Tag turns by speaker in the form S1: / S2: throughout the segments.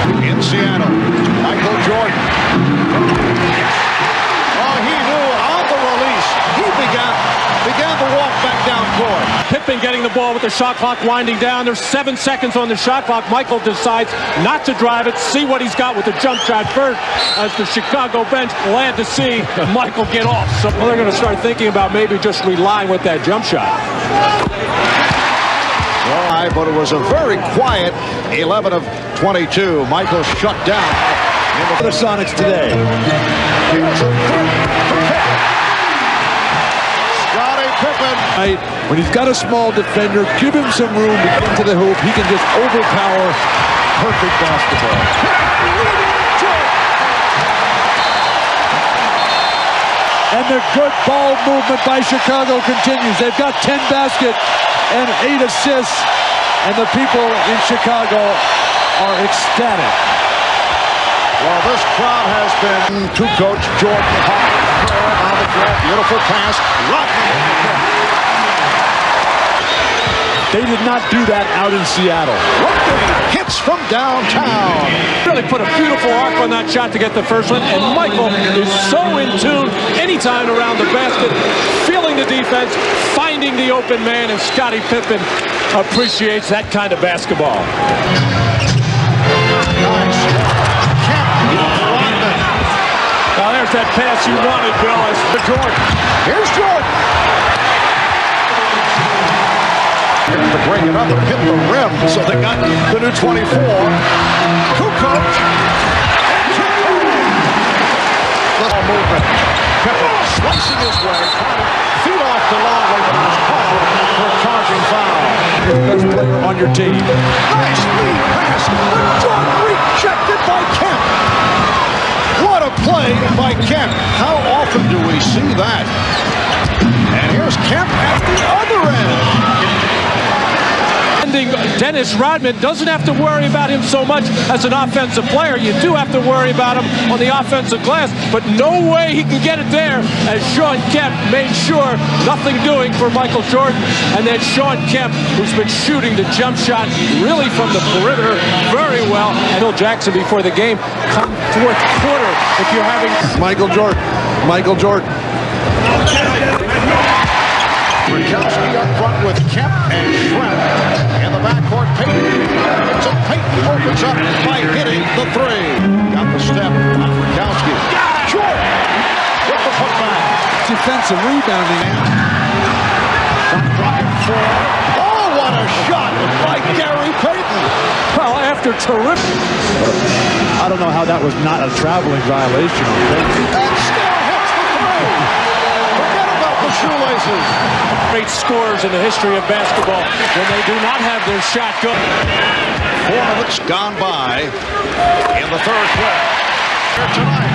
S1: In Seattle, Michael Jordan. Oh, he knew on the release. He began to walk back down court.
S2: Pippen getting the ball with the shot clock winding down. There's 7 seconds on the shot clock. Michael decides not to drive it, see what he's got with the jump shot first, as the Chicago bench glad to see Michael get off. So they're going to start thinking about maybe just relying with that jump shot.
S1: But it was a very quiet 11 of 22. Michael shut down.
S3: The Sonics today.
S1: Scottie Pippen.
S3: When he's got a small defender, give him some room to get to the hoop. He can just overpower. Perfect basketball. And the good ball movement by Chicago continues. They've got 10 baskets and 8 assists, and the people in Chicago are ecstatic.
S1: Well, this crowd has been to Coach Jordan on the floor. Beautiful pass.
S3: They did not do that out in Seattle.
S1: Hits from downtown.
S2: Really put a beautiful arc on that shot to get the first one, and Michael is so in tune anytime around the basket, feeling the defense, finding the open man, and Scottie Pippen appreciates that kind of basketball.
S1: Nice.
S2: Now there's that pass you wanted, Bill. It's for Jordan.
S1: Here's Jordan. To bring it up and hit the rim, so they got the new 24. Kukoc. The movement. Pippen slicing his way. Feet off the long way, but it's called for a charging foul.
S3: You're the best player on your team.
S1: Nice lead pass. But Jordan rejected by Kemp. What a play by Kemp. How often do we see that? And here's Kemp at the other end.
S2: Dennis Rodman doesn't have to worry about him so much as an offensive player. You do have to worry about him on the offensive glass, but no way he can get it there, as Shawn Kemp made sure nothing doing for Michael Jordan. And then Shawn Kemp, who's been shooting the jump shot really from the perimeter very well. And Phil Jackson before the game, come fourth quarter if you're having...
S3: Michael Jordan.
S1: Rajkowski up front with Kemp and Schrempf. In the backcourt, Payton. So Payton opens up by hitting the three. Got the step on Rajkowski. Jordan with the putback.
S3: Defensive rebounding.
S1: Oh, what a shot by Gary Payton.
S2: Well, after terrific...
S3: I don't know how that was not a traveling violation on Payton.
S1: And still hits the three. Forget about the shoelaces.
S2: Great scores in the history of basketball when they do not have their shot good.
S1: 4 minutes gone by in the third quarter. Here tonight,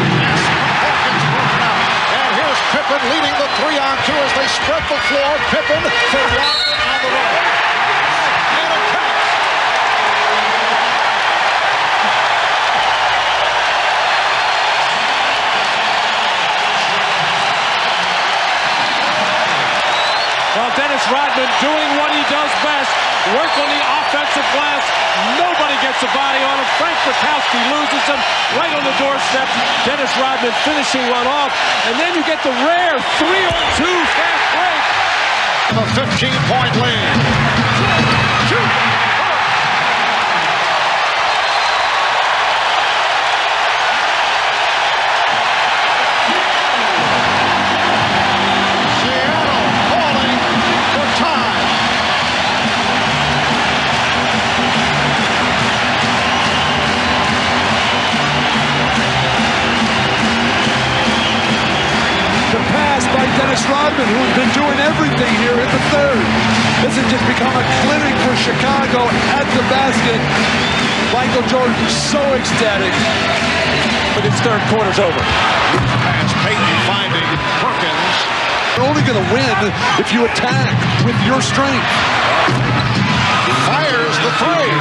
S1: and here's Pippen leading the 3-on-2 as they spread the floor. Pippen for Rodman on the right. And a catch.
S2: Well, Dennis Rodman doing what he does best, work on the offensive glass. Nobody gets a body on him. Frank Rajkowski loses him right on the doorstep. Dennis Rodman finishing one off. And then you get the rare 3-on-2 fast break.
S1: A 15-point lead.
S3: Dennis Rodman, who's been doing everything here in the third. This has just become a clinic for Chicago at the basket. Michael Jordan so ecstatic.
S2: But his third quarter's over.
S1: Pass, Payton finding Perkins.
S3: You're only going to win if you attack with your strength.
S1: Fires the three.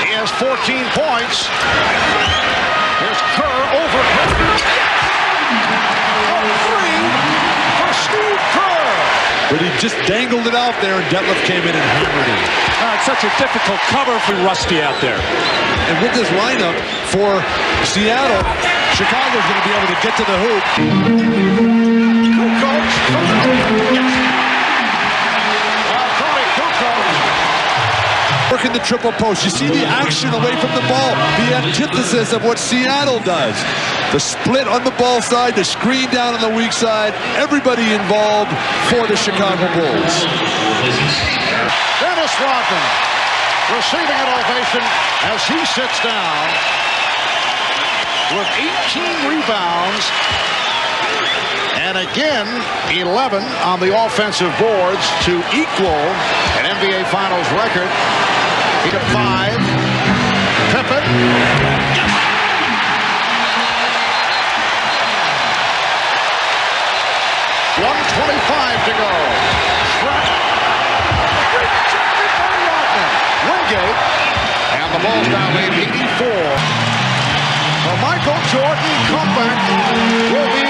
S1: He has 14 points. Here's Kerr over Perkins.
S3: But he just dangled it out there, and Detlef came in and hammered it.
S2: It's such a difficult cover for Rusty out there.
S3: And with this lineup for Seattle, Chicago's going to be able to get to the hoop. Working the triple post. You see the action away from the ball, the antithesis of what Seattle does. The split on the ball side, the screen down on the weak side, everybody involved for the Chicago Bulls.
S1: Dennis Rodman receiving an ovation as he sits down with 18 rebounds and again 11 on the offensive boards to equal an NBA Finals record. He got 5. Pippen. 1:25 to go. Rejected by Rodman. Wingate. And the ball's now made 84. The Michael Jordan comeback will be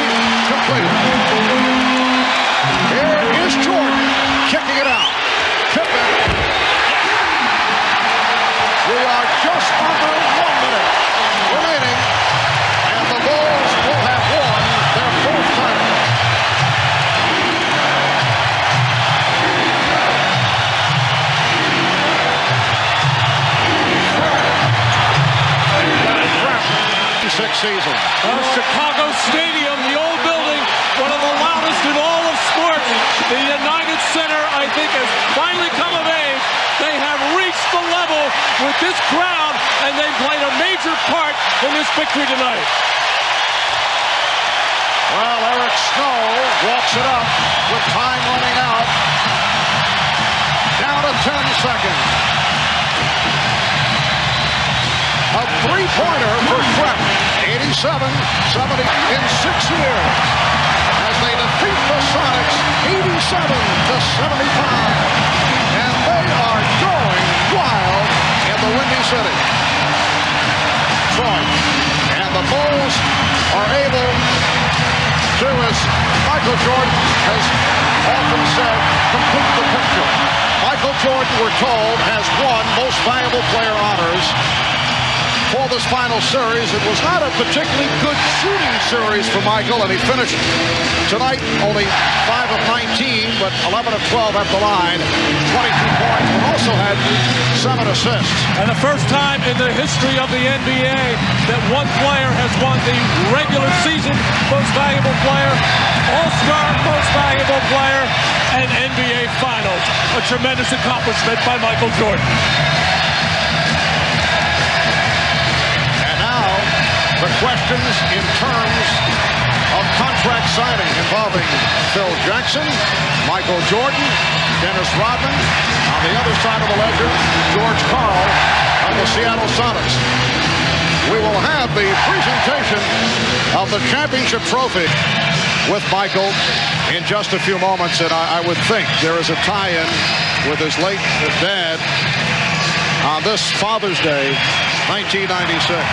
S1: completed. Here is Jordan kicking it out. Pippen. We are just under 1 minute remaining, and the Bulls will have won their 4th title. Season.
S2: Chicago Stadium, the old building, one of the loudest in all of sports. The United Center, I think, has finally come of age. They have reached the level with this crowd, and they played a major part in this victory tonight.
S1: Well, Eric Snow walks it up with time running out. Down to 10 seconds. A three-pointer for Trent. 87-70 in 6 years as they defeat the Sonics 87-75. And they are going wild in the Windy City. Troy and the Bulls are able to, as Michael Jordan has often said, complete the picture. Michael Jordan, we're told, has won Most Valuable Player honors for this final series. It was not a particularly good shooting series for Michael, and he finished tonight only 5 of 19, but 11 of 12 at the line, 22 points, but also had 7 assists.
S2: And the first time in the history of the NBA that one player has won the regular season Most Valuable Player, All-Star Most Valuable Player, and NBA Finals. A tremendous accomplishment by Michael Jordan.
S1: The questions in terms of contract signing involving Phil Jackson, Michael Jordan, Dennis Rodman. On the other side of the ledger, George Karl of the Seattle Sonics. We will have the presentation of the championship trophy with Michael in just a few moments, and I would think there is a tie-in with his late dad on this Father's Day, 1996.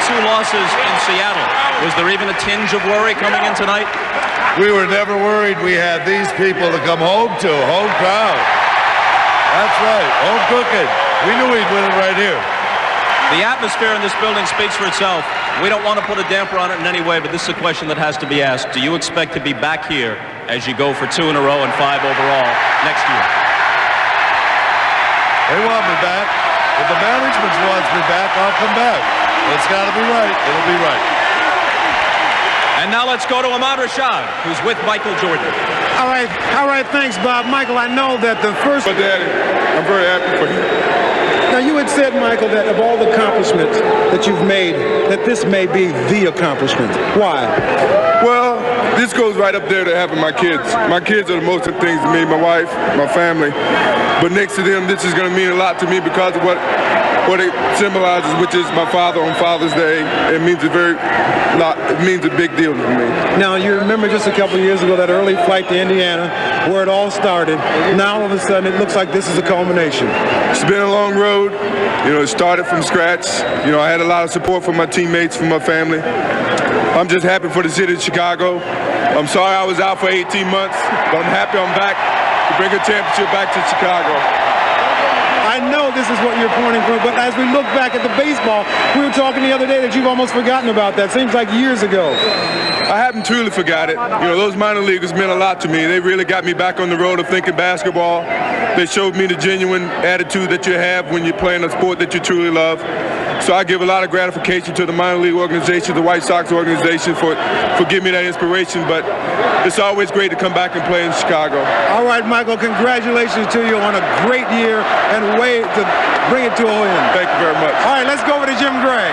S4: Two losses in Seattle. Was there even a tinge of worry coming in tonight?
S5: We were never worried. We had these people to come home to, home crowd. That's right, home cooking. We knew we'd win it right here.
S4: The atmosphere in this building speaks for itself. We don't want to put a damper on it in any way, but this is a question that has to be asked. Do you expect to be back here as you go for 2 in a row and 5 overall next year?
S5: They want me back. If the management wants me back, I'll come back. It's got to be right. It'll be right.
S4: And now let's go to Ahmad Rashad, who's with Michael Jordan.
S6: All right, thanks, Bob. Michael, I know that the first...
S7: But Daddy, I'm very happy for you.
S6: Now, you had said, Michael, that of all the accomplishments that you've made, that this may be the accomplishment. Why?
S7: Well, This goes right up there to having my kids. My kids are the most important things to me, my wife, my family. But next to them, this is going to mean a lot to me because of what it symbolizes, which is my father on Father's Day. It means it means a big deal to me.
S6: Now, you remember just a couple of years ago that early flight to Indiana where it all started. Now, all of a sudden, it looks like this is a culmination.
S7: It's been a long road. You know, it started from scratch. You know, I had a lot of support from my teammates, from my family. I'm just happy for the city of Chicago. I'm sorry I was out for 18 months, but I'm happy I'm back to bring a championship back to Chicago.
S6: I know this is what you're pointing for, but as we look back at the baseball, we were talking the other day that you've almost forgotten about that. Seems like years ago.
S7: I haven't truly forgot it. You know, those minor leaguers meant a lot to me. They really got me back on the road of thinking basketball. They showed me the genuine attitude that you have when you're playing a sport that you truly love. So I give a lot of gratification to the minor league organization, the White Sox organization for giving me that inspiration. But it's always great to come back and play in Chicago.
S6: All right, Michael, congratulations to you on a great year and way to bring it to an end.
S7: Thank you very much.
S6: All right, let's go over to Jim Gray.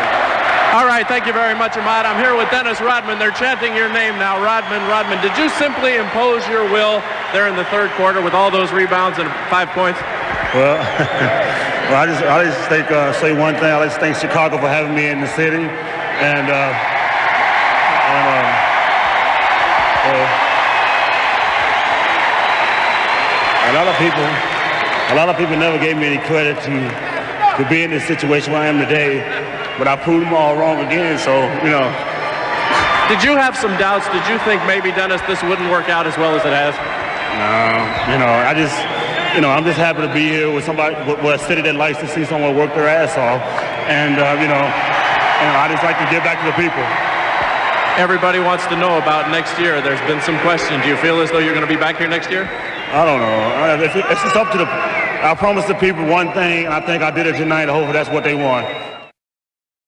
S2: All right, thank you very much, Ahmad. I'm here with Dennis Rodman. They're chanting your name now. Rodman, did you simply impose your will there in the third quarter with all those rebounds and 5 points?
S8: Well, I just think, say one thing. I just thank Chicago for having me in the city. And a lot of people never gave me any credit to be in this situation where I am today. But I proved them all wrong again, so, you know.
S2: Did you have some doubts? Did you think maybe, Dennis, this wouldn't work out as well as it has?
S8: No, I'm just happy to be here with somebody, with a city that likes to see someone work their ass off. And, I just like to give back to the people.
S2: Everybody wants to know about next year. There's been some questions. Do you feel as though you're going to be back here next year?
S8: I don't know. It's just up to I promised the people one thing, and I think I did it tonight. Hopefully that's what they want.